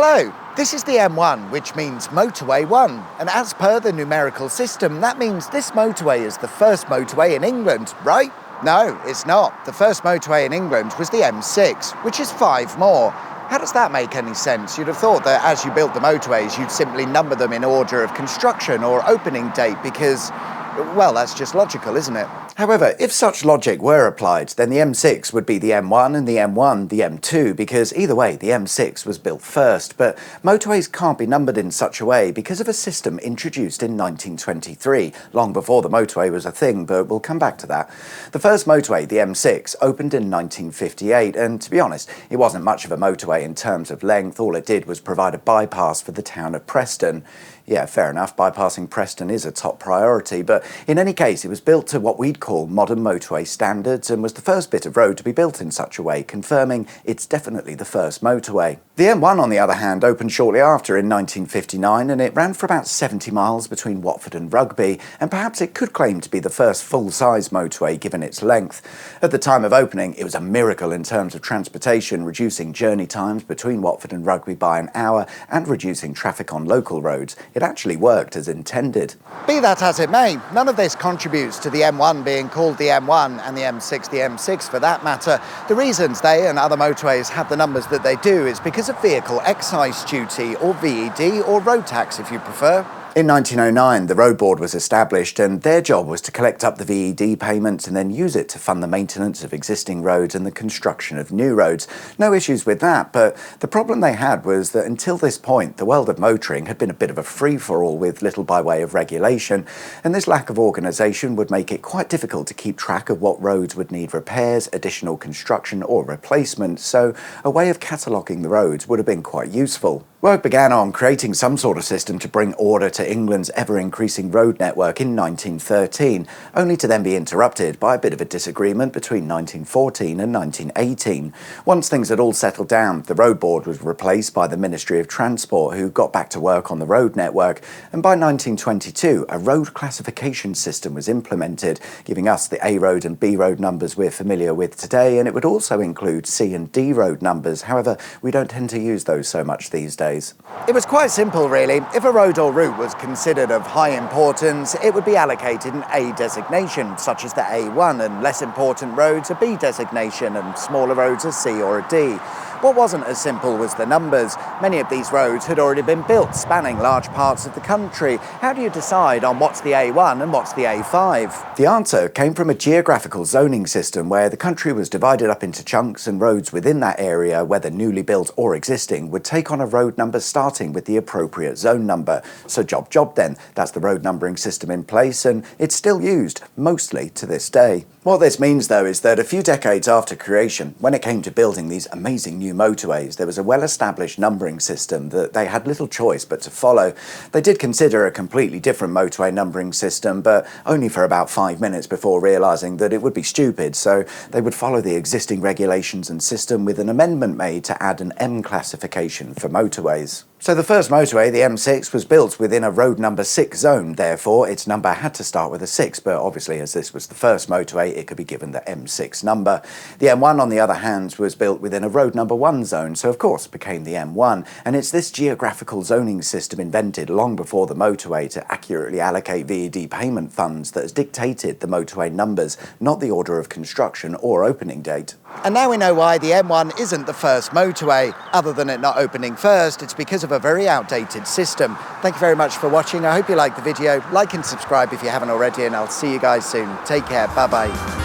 Hello, this is the M1, which means Motorway 1, and as per the numerical system, that means this motorway is the first motorway in England, right? No, it's not. The first motorway in England was the M6, which is 5 more. How does that make any sense? You'd have thought that as you built the motorways, you'd simply number them in order of construction or opening date because, well, that's just logical, isn't it? However, if such logic were applied, then the M6 would be the M1 and the M1 the M2, because either way, the M6 was built first. But motorways can't be numbered in such a way because of a system introduced in 1923, long before the motorway was a thing, but we'll come back to that. The first motorway, the M6, opened in 1958, and to be honest, it wasn't much of a motorway in terms of length. All it did was provide a bypass for the town of Preston. Yeah, fair enough, bypassing Preston is a top priority, but in any case, it was built to what we'd call modern motorway standards and was the first bit of road to be built in such a way, confirming it's definitely the first motorway. The M1, on the other hand, opened shortly after in 1959, and it ran for about 70 miles between Watford and Rugby, and perhaps it could claim to be the first full-size motorway given its length. At the time of opening, it was a miracle in terms of transportation, reducing journey times between Watford and Rugby by an hour and reducing traffic on local roads. It actually worked as intended. Be that as it may, none of this contributes to the M1 being called the M1 and the M6 the M6 for that matter. The reasons they and other motorways have the numbers that they do is because of vehicle excise duty, or VED, or road tax if you prefer. In 1909, the Road Board was established, and their job was to collect up the VED payments and then use it to fund the maintenance of existing roads and the construction of new roads. No issues with that, but the problem they had was that until this point, the world of motoring had been a bit of a free-for-all with little by way of regulation, and this lack of organisation would make it quite difficult to keep track of what roads would need repairs, additional construction or replacement, so a way of cataloguing the roads would have been quite useful. Work began on creating some sort of system to bring order to England's ever-increasing road network in 1913, only to then be interrupted by a bit of a disagreement between 1914 and 1918. Once things had all settled down, the Road Board was replaced by the Ministry of Transport, who got back to work on the road network, and by 1922 a road classification system was implemented, giving us the A road and B road numbers we're familiar with today, and it would also include C and D road numbers. However, we don't tend to use those so much these days. It was quite simple, really. If a road or route was considered of high importance, it would be allocated an A designation, such as the A1, and less important roads a B designation, and smaller roads a C or a D. What wasn't as simple was the numbers. Many of these roads had already been built, spanning large parts of the country. How do you decide on what's the A1 and what's the A5? The answer came from a geographical zoning system where the country was divided up into chunks, and roads within that area, whether newly built or existing, would take on a road number starting with the appropriate zone number. So job then, that's the road numbering system in place, and it's still used, mostly to this day. What this means, though, is that a few decades after creation, when it came to building these amazing new motorways, there was a well-established numbering system that they had little choice but to follow. They did consider a completely different motorway numbering system, but only for about 5 minutes before realising that it would be stupid, so they would follow the existing regulations and system with an amendment made to add an M classification for motorways. So the first motorway, the M6, was built within a road number 6 zone, therefore its number had to start with a 6, but obviously as this was the first motorway, it could be given the M6 number. The M1, on the other hand, was built within a road number 1 zone, so of course became the M1, and it's this geographical zoning system invented long before the motorway to accurately allocate VED payment funds that has dictated the motorway numbers, not the order of construction or opening date. And now we know why the M1 isn't the first motorway. Other than it not opening first, it's because of a very outdated system. Thank you very much for watching. I hope you liked the video. Like and subscribe if you haven't already, and I'll see you guys soon. Take care. Bye-bye.